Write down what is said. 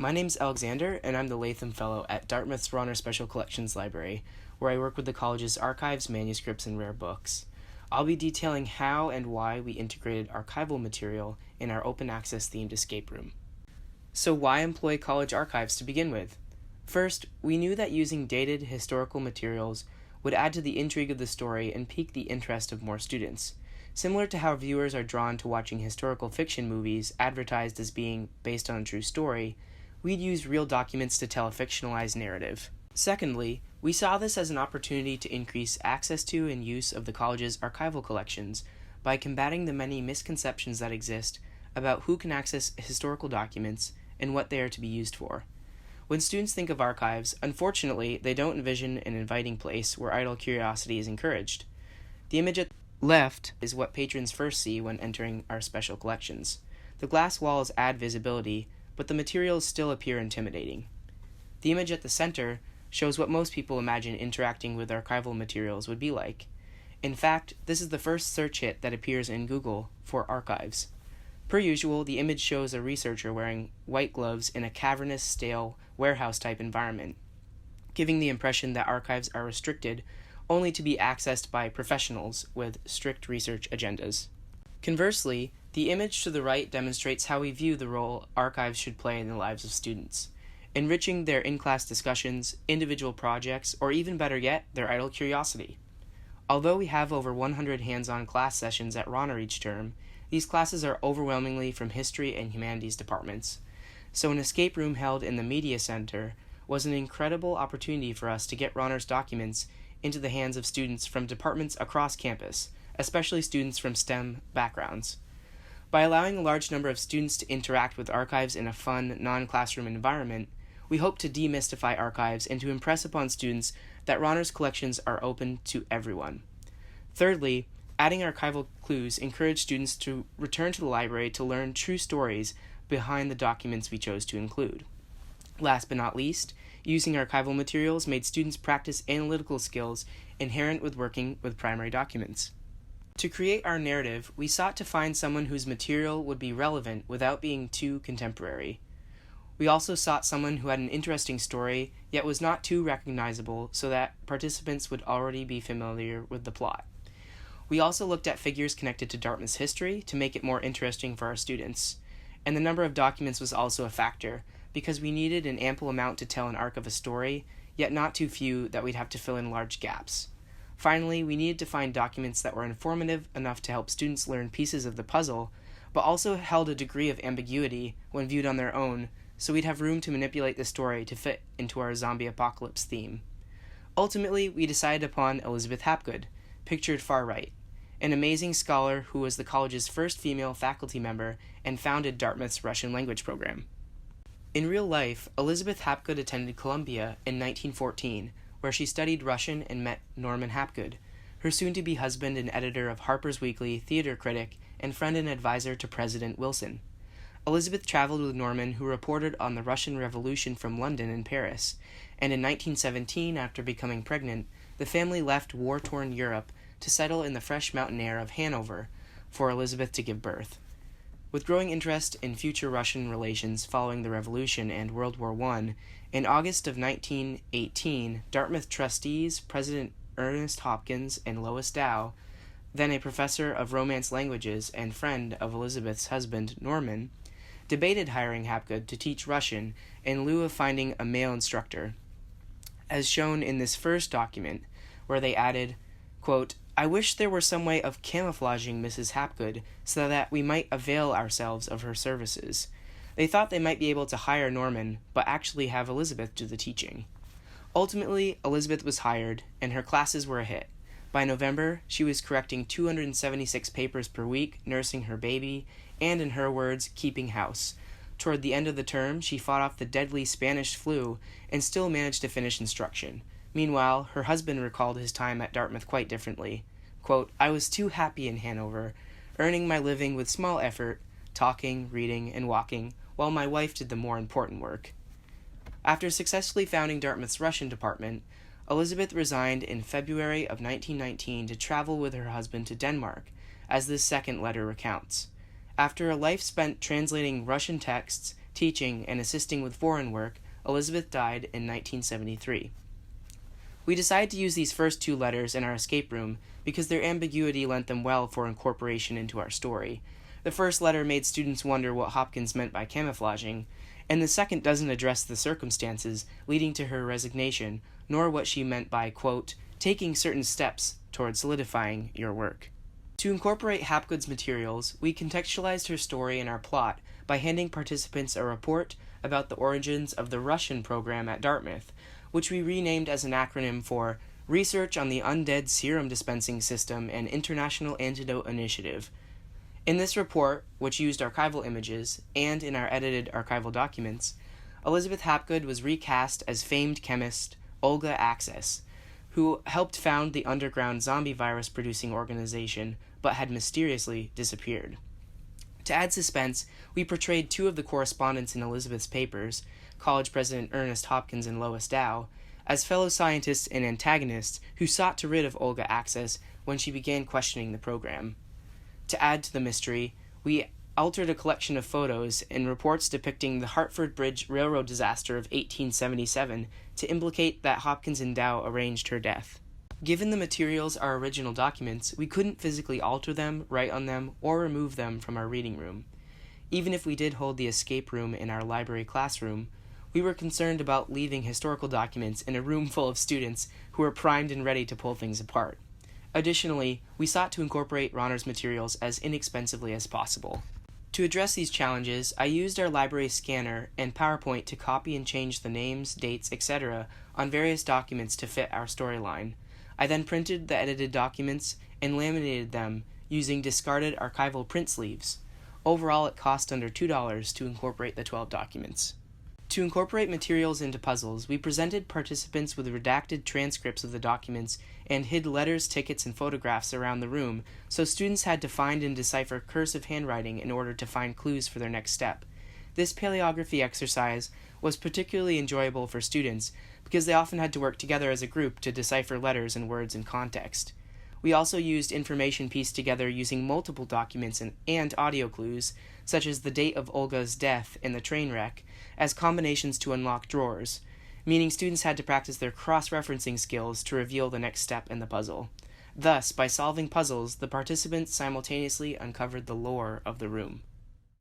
My name's Alexander, and I'm the Latham Fellow at Dartmouth's Rauner Special Collections Library, where I work with the college's archives, manuscripts, and rare books. I'll be detailing how and why we integrated archival material in our open access themed escape room. So why employ college archives to begin with? First, we knew that using dated historical materials would add to the intrigue of the story and pique the interest of more students. Similar to how viewers are drawn to watching historical fiction movies advertised as being based on a true story, we'd use real documents to tell a fictionalized narrative. Secondly, we saw this as an opportunity to increase access to and use of the college's archival collections by combating the many misconceptions that exist about who can access historical documents and what they are to be used for. When students think of archives, unfortunately, they don't envision an inviting place where idle curiosity is encouraged. The image at the left is what patrons first see when entering our special collections. The glass walls add visibility, but the materials still appear intimidating. The image at the center shows what most people imagine interacting with archival materials would be like. In fact, this is the first search hit that appears in Google for archives. Per usual, the image shows a researcher wearing white gloves in a cavernous, stale, warehouse-type environment, giving the impression that archives are restricted only to be accessed by professionals with strict research agendas. Conversely, the image to the right demonstrates how we view the role archives should play in the lives of students, enriching their in-class discussions, individual projects, or even better yet, their idle curiosity. Although we have over 100 hands-on class sessions at Rauner each term, these classes are overwhelmingly from history and humanities departments, so an escape room held in the Media Center was an incredible opportunity for us to get Rauner's documents into the hands of students from departments across campus, especially students from STEM backgrounds. By allowing a large number of students to interact with archives in a fun, non-classroom environment, we hope to demystify archives and to impress upon students that Rauner's collections are open to everyone. Thirdly, adding archival clues encouraged students to return to the library to learn true stories behind the documents we chose to include. Last but not least, using archival materials made students practice analytical skills inherent with working with primary documents. To create our narrative, we sought to find someone whose material would be relevant without being too contemporary. We also sought someone who had an interesting story, yet was not too recognizable so that participants would already be familiar with the plot. We also looked at figures connected to Dartmouth's history to make it more interesting for our students. And the number of documents was also a factor, because we needed an ample amount to tell an arc of a story, yet not too few that we'd have to fill in large gaps. Finally, we needed to find documents that were informative enough to help students learn pieces of the puzzle, but also held a degree of ambiguity when viewed on their own, so we'd have room to manipulate the story to fit into our zombie apocalypse theme. Ultimately, we decided upon Elizabeth Hapgood, pictured far right, an amazing scholar who was the college's first female faculty member and founded Dartmouth's Russian language program. In real life, Elizabeth Hapgood attended Columbia in 1914, where she studied Russian and met Norman Hapgood, her soon-to-be husband and editor of Harper's Weekly, theater critic, and friend and advisor to President Wilson. Elizabeth traveled with Norman, who reported on the Russian Revolution from London and Paris, and in 1917, after becoming pregnant, the family left war-torn Europe to settle in the fresh mountain air of Hanover for Elizabeth to give birth. With growing interest in future Russian relations following the Revolution and World War I, in August of 1918, Dartmouth trustees, President Ernest Hopkins and Lois Dow, then a professor of Romance languages and friend of Elizabeth's husband, Norman, debated hiring Hapgood to teach Russian in lieu of finding a male instructor, as shown in this first document, where they added, quote, "I wish there were some way of camouflaging Mrs. Hapgood so that we might avail ourselves of her services." They thought they might be able to hire Norman, but actually have Elizabeth do the teaching. Ultimately, Elizabeth was hired, and her classes were a hit. By November, she was correcting 276 papers per week, nursing her baby, and in her words, keeping house. Toward the end of the term, she fought off the deadly Spanish flu and still managed to finish instruction. Meanwhile, her husband recalled his time at Dartmouth quite differently. Quote, "I was too happy in Hanover, earning my living with small effort, talking, reading, and walking, while my wife did the more important work." After successfully founding Dartmouth's Russian department, Elizabeth resigned in February of 1919 to travel with her husband to Denmark, as this second letter recounts. After a life spent translating Russian texts teaching, and assisting with foreign work, Elizabeth died in 1973. We decided to use these first two letters in our escape room because their ambiguity lent them well for incorporation into our story. The first letter made students wonder what Hopkins meant by camouflaging, and the second doesn't address the circumstances leading to her resignation, nor what she meant by, quote, taking certain steps toward solidifying your work. To incorporate Hapgood's materials, we contextualized her story in our plot by handing participants a report about the origins of the Russian program at Dartmouth, which we renamed as an acronym for Research on the Undead Serum Dispensing System and International Antidote Initiative. In this report, which used archival images, and in our edited archival documents, Elizabeth Hapgood was recast as famed chemist Olga Access, who helped found the underground zombie virus-producing organization, but had mysteriously disappeared. To add suspense, we portrayed two of the correspondents in Elizabeth's papers, college president Ernest Hopkins and Lois Dow, as fellow scientists and antagonists who sought to rid of Olga Access when she began questioning the program. To add to the mystery, we altered a collection of photos and reports depicting the Hartford Bridge Railroad disaster of 1877 to implicate that Hopkins and Dow arranged her death. Given the materials are original documents, we couldn't physically alter them, write on them, or remove them from our reading room. Even if we did hold the escape room in our library classroom, we were concerned about leaving historical documents in a room full of students who were primed and ready to pull things apart. Additionally, we sought to incorporate Rauner's materials as inexpensively as possible. To address these challenges, I used our library scanner and PowerPoint to copy and change the names, dates, etc. on various documents to fit our storyline. I then printed the edited documents and laminated them using discarded archival print sleeves. Overall, it cost under $2 to incorporate the 12 documents. To incorporate materials into puzzles, we presented participants with redacted transcripts of the documents and hid letters, tickets, and photographs around the room, so students had to find and decipher cursive handwriting in order to find clues for their next step. This paleography exercise was particularly enjoyable for students because they often had to work together as a group to decipher letters and words in context. We also used information pieced together using multiple documents and audio clues, such as the date of Olga's death and the train wreck, as combinations to unlock drawers, meaning students had to practice their cross-referencing skills to reveal the next step in the puzzle. Thus, by solving puzzles, the participants simultaneously uncovered the lore of the room.